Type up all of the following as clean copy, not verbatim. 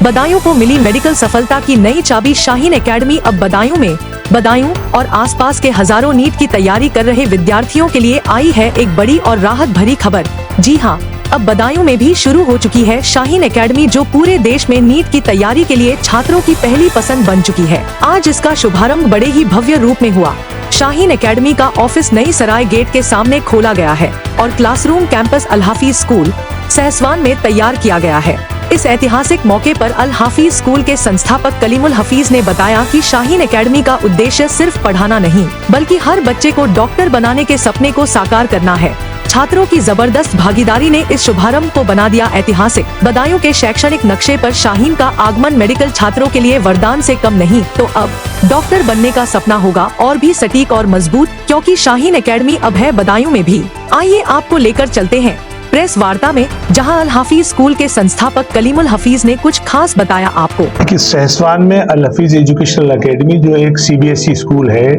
बदायूं को मिली मेडिकल सफलता की नई चाबी। शाहीन एकेडमी अब बदायूं और आसपास के हजारों नीट की तैयारी कर रहे विद्यार्थियों के लिए आई है एक बड़ी और राहत भरी खबर। जी हां, अब बदायूं में भी शुरू हो चुकी है शाहीन एकेडमी, जो पूरे देश में नीट की तैयारी के लिए छात्रों की पहली पसंद बन चुकी है। आज इसका शुभारंभ बड़े ही भव्य रूप में हुआ। शाहीन एकेडमी का ऑफिस नई सराय गेट के सामने खोला गया है और क्लासरूम कैंपस अल हाफिज स्कूल सहसवान में तैयार किया गया है। इस ऐतिहासिक मौके पर अल हाफिज स्कूल के संस्थापक कलीमुल हफीज ने बताया कि शाहीन एकेडमी का उद्देश्य सिर्फ पढ़ाना नहीं, बल्कि हर बच्चे को डॉक्टर बनाने के सपने को साकार करना है। छात्रों की जबरदस्त भागीदारी ने इस शुभारंभ को बना दिया ऐतिहासिक। बदायूं के शैक्षणिक नक्शे पर शाहीन का आगमन मेडिकल छात्रों के लिए वरदान से कम नहीं, तो अब डॉक्टर बनने का सपना होगा और भी सटीक और मजबूत, क्योंकि शाहीन एकेडमी अब है बदायूं में भी। आइए आपको लेकर चलते हैं प्रेस वार्ता में, जहां अल हाफिज स्कूल के संस्थापक कलीमुल हफीज ने कुछ खास बताया आपको। कि सहसवान में अल हाफिज एजुकेशनल एकेडमी जो एक सीबीएसई स्कूल है,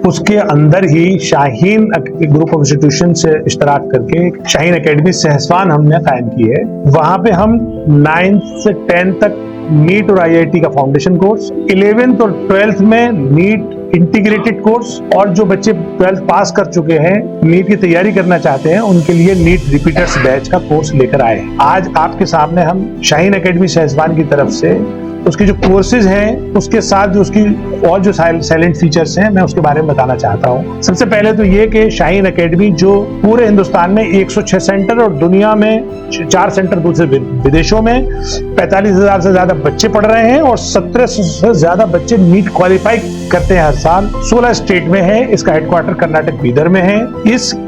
उसके अंदर ही शाहीन ग्रुप ऑफ इंस्टीट्यूशन से इश्तराक करके शाहीन एकेडमी सहसवान हमने कायम की है। वहां पे हम 9th से 10th तक नीट और आईआईटी का फाउंडेशन कोर्स, 11th और 12th में नीट इंटीग्रेटेड कोर्स, और जो बच्चे 12th पास कर चुके हैं नीट की तैयारी करना चाहते हैं उनके लिए नीट रिपीटर्स बैच का कोर्स लेकर आए। आज आपके सामने हम शाहीन एकेडमी सहसवान की तरफ से उसके जो कोर्सेज हैं उसके साथ जो उसकी और जो साइलेंट फीचर्स हैं मैं उसके बारे में बताना चाहता हूँ। सबसे पहले तो ये कि शाहीन एकेडमी जो पूरे हिंदुस्तान में 106 सेंटर और दुनिया में 4 सेंटर दूसरे विदेशों में 45,000 से ज्यादा बच्चे पढ़ रहे हैं और 1700 से ज्यादा बच्चे नीट क्वालिफाई करते हैं हर साल। 16 स्टेट में है। इसका हेडक्वार्टर कर्नाटक बीदर में है।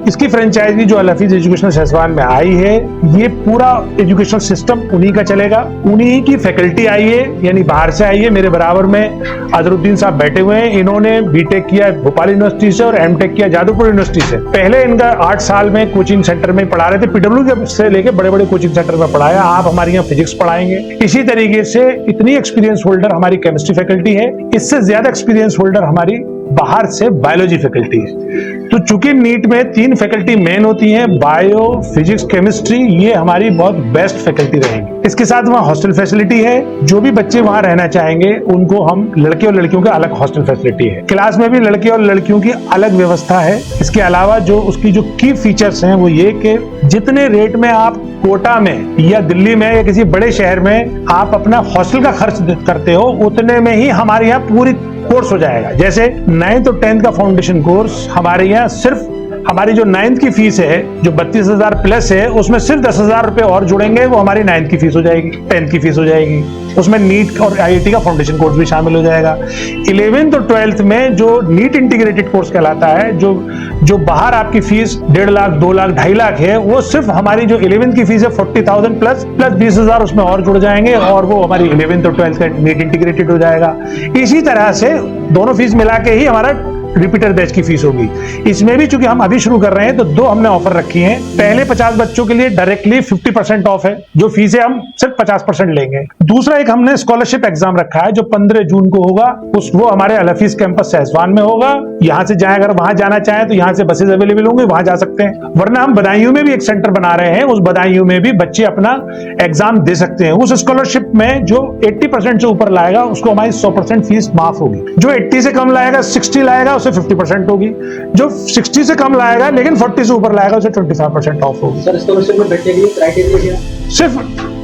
इसकी फ्रेंचाइजी जो अल हाफिज एजुकेशनल सहसवान में आई है, ये पूरा एजुकेशन सिस्टम उन्हीं का चलेगा। उन्हीं की फैकल्टी आई है, यानी बाहर से आई है। मेरे बराबर में अजरुद्दीन साहब बैठे हुए हैं। इन्होंने बीटेक किया भोपाल यूनिवर्सिटी से और एमटेक किया जादवपुर यूनिवर्सिटी से। पहले इनका 8 साल में कोचिंग सेंटर में पढ़ा रहे थे, पीडब्ल्यू से लेके बड़े बड़े कोचिंग सेंटर में पढ़ाया। आप हमारे यहाँ फिजिक्स पढ़ाएंगे। इसी तरीके से इतनी एक्सपीरियंस होल्डर हमारी केमिस्ट्री फैकल्टी है। इससे ज्यादा एक्सपीरियंस होल्डर हमारी बाहर से बायोलॉजी फैकल्टी है। तो चूंकि नीट में 3 फैकल्टी मेन होती हैं, बायो, फिजिक्स, केमिस्ट्री, ये हमारी बहुत बेस्ट फैकल्टी रहेंगी। इसके साथ वहाँ हॉस्टल फैसिलिटी है। जो भी बच्चे वहाँ रहना चाहेंगे उनको हम लड़के और लड़कियों का अलग हॉस्टल फैसिलिटी है। क्लास में भी लड़के और लड़कियों की अलग व्यवस्था है। इसके अलावा जो उसकी जो की फीचर्स हैं वो ये कि जितने रेट में आप कोटा में या दिल्ली में या किसी बड़े शहर में आप अपना हॉस्टल का खर्च करते हो, उतने में ही हमारे यहाँ पूरी कोर्स हो जाएगा। जैसे 9th और 10th का फाउंडेशन कोर्स हमारे यहाँ सिर्फ हमारी जो 9th की फीस है जो 32,000 प्लस है, उसमें सिर्फ 10,000 रुपए और जुड़ेंगे, वो हमारी 9th की फीस हो जाएगी, 10th की फीस हो जाएगी। उसमें नीट और आईआईटी का फाउंडेशन कोर्स भी शामिल हो जाएगा। 11th और 12th में जो नीट इंटीग्रेटेड कोर्स कहलाता है, जो बाहर आपकी फीस 1.5 लाख, 2 लाख, 2.5 लाख है, वो सिर्फ हमारी जो 11th की फीस है 40,000 प्लस 20,000 उसमें और जुड़ जाएंगे और वो हमारी 11th और 12th का नीट इंटीग्रेटेड हो जाएगा। इसी तरह से दोनों फीस मिला के ही हमारा रिपीटर बैच की फीस होगी। इसमें भी चूंकि हम अभी शुरू कर रहे हैं तो 2 हमने ऑफर रखी हैं। पहले 50 बच्चों के लिए डायरेक्टली 50% ऑफ है, जो फीस है हम सिर्फ 50% लेंगे। दूसरा एक हमने स्कॉलरशिप एग्जाम रखा है जो 15 जून को होगा। वो हमारे अल हाफिज कैंपस सहसवान में होगा। यहाँ से जाए, अगर वहां जाना चाहें तो यहाँ से बसेज अवेलेबल होंगे, वहां जा सकते हैं। वरना हम बदायूं में भी एक सेंटर बना रहे हैं, उस बदायूं में भी बच्चे अपना एग्जाम दे सकते हैं। उस स्कॉलरशिप में जो 80% से ऊपर लाएगा उसको हमारी 100% फीस माफ होगी। जो 80 से कम लाएगा, 60 लाएगा, उसे 50% होगी। जो 60 से कम लाएगा लेकिन 40 से ऊपर लाएगा उसे 25% ऑफ होगी। सर, स्कॉलरशिप में बैठने के लिए क्राइटेरिया सिर्फ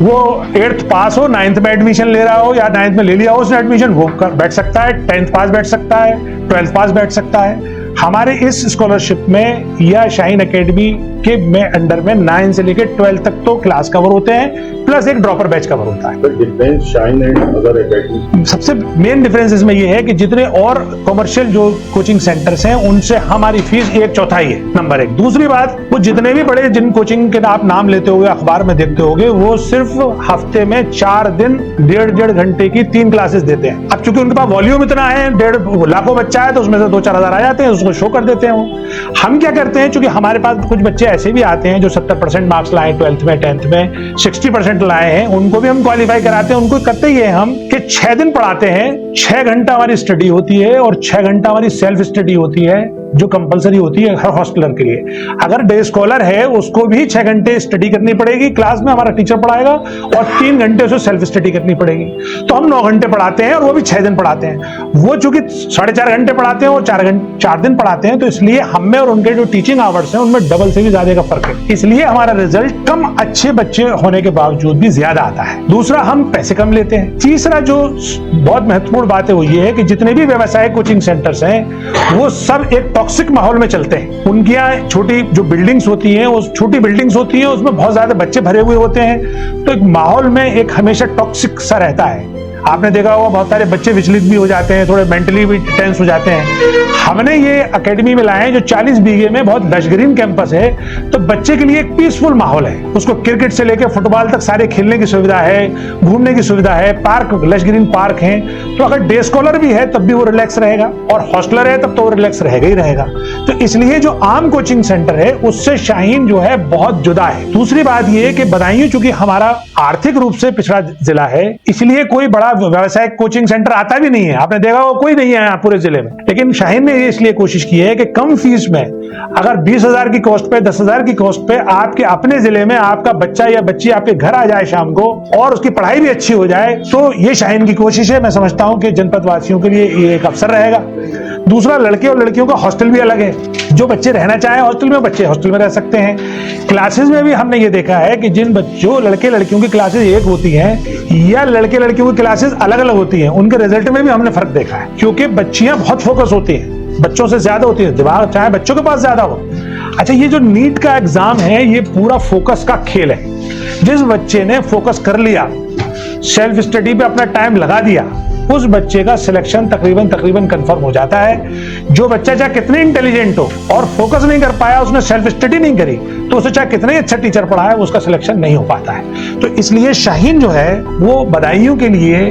वो 8th पास हो, 9th में एडमिशन ले रहा हो या 9th में ले लिया हो उसने एडमिशन, वो बैठ सकता है। 10th पास बैठ सकता है, 12th पास बैठ सकता है। हमारे इस स्कॉलरशिप में या शाहीन एकेडमी के में अंडर में 9 से लेकर 12 तक तो क्लास कवर होते हैं, प्लस एक ड्रॉपर बैच कवर होता है। Difference Shaheen and other academy, सबसे मेन डिफरेंस इसमें यह है कि जितने और कमर्शियल जो कोचिंग सेंटर्स हैं उनसे हमारी फीस 1/4 है, नंबर 1। दूसरी बात, वो जितने भी बड़े जिन कोचिंग के आप नाम लेते होगे, अखबार में देखते होगे, वो सिर्फ हफ्ते में 4 दिन 1.5 घंटे की 3 क्लासेस देते हैं। अब चूंकि उनके पास वॉल्यूम इतना है, 1.5 लाखों बच्चा है, तो उसमें से 2-4 हजार आ जाते हैं, उसको शो कर देते हैं। हम क्या करते हैं, चूंकि हमारे पास कुछ बच्चे ऐसे भी आते हैं जो 70% मार्क्स लाए 12th में, 10th में 60% लाए हैं, उनको भी हम क्वालिफाई कराते हैं। उनको करते ही है हम कि 6 दिन पढ़ाते हैं, 6 घंटा हमारी स्टडी होती है और 6 घंटा हमारी सेल्फ स्टडी होती है। जो कंपलसरी होती है हर हॉस्टलर के लिए। अगर डे स्कॉलर है उसको भी 6 घंटे स्टडी करनी पड़ेगी, क्लास में हमारा टीचर पढ़ाएगा, और 3 घंटे उसे सेल्फ स्टडी करनी पड़ेगी। तो हम 9 घंटे पढ़ाते हैं और वो भी 6 दिन पढ़ाते हैं। वो चूंकि 4.5 घंटे पढ़ाते हैं और 4 दिन पढ़ाते हैं, तो इसलिए हमें और उनके जो टीचिंग आवर्स हैं उनमें डबल से भी ज्यादा का फर्क है। इसलिए हमारा रिजल्ट कम अच्छे बच्चे होने के बावजूद भी ज्यादा आता है। दूसरा, हम पैसे कम लेते हैं। तीसरा जो बहुत महत्वपूर्ण बात है वो ये है कि जितने भी व्यवसायिक कोचिंग सेंटर्स हैं वो सब एक टॉक्सिक माहौल में चलते हैं। उनकी यहाँ छोटी जो बिल्डिंग्स होती हैं, उस छोटी बिल्डिंग्स होती हैं, उसमें बहुत ज्यादा बच्चे भरे हुए होते हैं, तो एक माहौल में एक हमेशा टॉक्सिक सा रहता है। आपने देखा होगा बहुत सारे बच्चे विचलित भी हो जाते हैं, थोड़े मेंटली भी टेंस हो जाते हैं। हमने ये एकेडमी में लाए हैं जो 40 बीघे में बहुत लश ग्रीन कैंपस है, तो बच्चे के लिए एक पीसफुल माहौल है। उसको क्रिकेट से लेकर फुटबॉल तक सारे खेलने की सुविधा है, घूमने की सुविधा है, पार्क लश ग्रीन पार्क है। तो अगर डे स्कॉलर भी है तब भी वो रिलैक्स रहेगा, और हॉस्टलर है तब तो वो रिलैक्स रहेगा ही रहेगा। तो इसलिए जो आम कोचिंग सेंटर है उससे शाहीन जो है बहुत जुदा है। दूसरी बात ये है कि बदायूं चूंकि हमारा आर्थिक रूप से पिछड़ा जिला है, इसलिए कोई बड़ा व्यवसायिक कोचिंग सेंटर आता भी नहीं है। आपने देखा होगा कोई नहीं है पूरे जिले में। लेकिन शाहीन ने इसलिए कोशिश की है कि कम फीस में, अगर 20,000 की कॉस्ट पे, 10,000 की कॉस्ट पे आपके अपने जिले में आपका बच्चा या बच्ची आपके घर आ जाए शाम को, और उसकी पढ़ाई भी अच्छी हो जाए, तो ये शाहीन की कोशिश है। मैं समझता हूं कि जनपद वासियों के लिए ये एक अवसर रहेगा। दूसरा, लड़के और लड़कियों का हॉस्टल भी अलग है। जो बच्चे रहना चाहे हॉस्टल में, बच्चे हॉस्टल में रह सकते हैं। क्लासेस में भी हमने ये देखा है कि जिन बच्चों लड़के लड़कियों की क्लासेस एक होती हैं या लड़के लड़कियों की क्लासेस अलग अलग होती हैं, उनके रिजल्ट में भी हमने फर्क देखा है। क्योंकि बच्चियां बहुत फोकस होती हैं, बच्चों से ज्यादा होती है, दिमाग चाहे बच्चों के पास ज्यादा हो। अच्छा, ये जो नीट का एग्जाम है ये पूरा फोकस का खेल है। जिस बच्चे ने फोकस कर लिया, सेल्फ स्टडी पे अपना टाइम लगा दिया, उस बच्चे का सिलेक्शन तकरीबन कंफर्म हो जाता है। जो बच्चा चाहे कितने इंटेलिजेंट हो और फोकस नहीं कर पाया, उसने सेल्फ स्टडी नहीं करी, तो उसे चाहे कितने अच्छा टीचर पढ़ाए, उसका सिलेक्शन नहीं हो पाता है। तो इसलिए शाहीन जो है वो बदायूं के लिए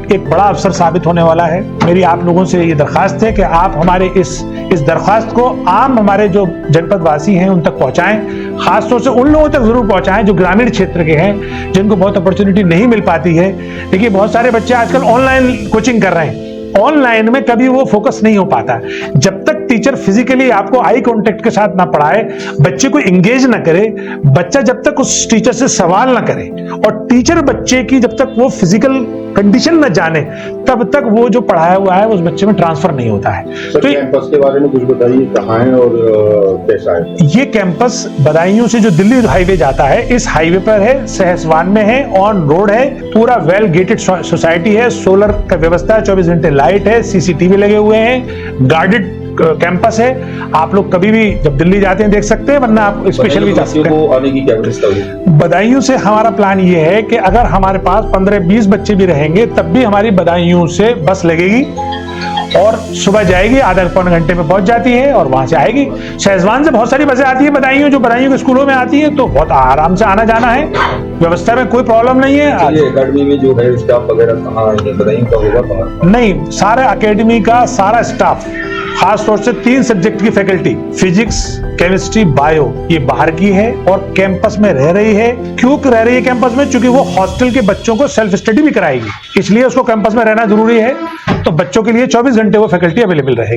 एक बड़ा अवसर साबित होने वाला है। मेरी आप लोगों से ये दरखास्त है कि आप हमारे इस दरखास्त को आम हमारे जो जनपद वासी हैं उन तक पहुंचाएं। खासतौर से उन लोगों तक जरूर पहुंचाएं जो ग्रामीण क्षेत्र के हैं, जिनको बहुत अपॉर्चुनिटी नहीं मिल पाती है। देखिए, बहुत सारे बच्चे आजकल ऑनलाइन कोचिंग कर रहे हैं। ऑनलाइन में कभी वो फोकस नहीं हो पाता। जब तक टीचर फिजिकली आपको आई कांटेक्ट के साथ ना पढ़ाए, बच्चे को एंगेज ना करे, बच्चा जब तक उस टीचर से सवाल ना करे, और टीचर बच्चे की जब तक वो फिजिकल कंडीशन न जाने, तब तक वो जो पढ़ाया हुआ है उस बच्चे में ट्रांसफर नहीं होता है। तो कैंपस के बारे में कुछ बताइए, कहाँ है और कैसा है? ये कैंपस बदायूं से जो दिल्ली हाईवे जाता है, इस हाईवे पर है, सहसवान में है, ऑन रोड है, पूरा वेल गेटेड सोसाइटी है, सोलर का व्यवस्था है, 24 घंटे लाइट है, सीसीटीवी लगे हुए हैं, गार्डेड कैंपस है। आप लोग कभी भी जब दिल्ली जाते हैं देख सकते हैं, वरना आप स्पेशल भी जा सकते हैं। आने की क्या व्यवस्था होगी? बदायूं से हमारा प्लान ये है कि अगर हमारे पास 15-20 बच्चे भी रहेंगे तब भी हमारी बदायूं से बस लगेगी और सुबह जाएगी, आधा पौने घंटे में पहुंच जाती है और वहां से आएगी। सहसवान से बहुत सारी बसें आती है बदायूं, जो बदायूं के स्कूलों में आती है, तो बहुत आराम से आना जाना है, व्यवस्था में कोई प्रॉब्लम नहीं है। एकेडमी में जो है स्टाफ वगैरह कहाँ बदायूं का होगा? नहीं, सारे एकेडमी का सारा स्टाफ, खास तौर से 3 सब्जेक्ट की फैकल्टी, फिजिक्स, केमिस्ट्री, बायो, ये बाहर की है और कैंपस में रह रही है। क्यों रह रही है कैंपस में? क्योंकि वो हॉस्टल के बच्चों को सेल्फ स्टडी भी कराएगी, इसलिए उसको कैंपस में रहना जरूरी है। तो बच्चों के लिए 24 घंटे वो फैकल्टी अवेलेबल रहेगी।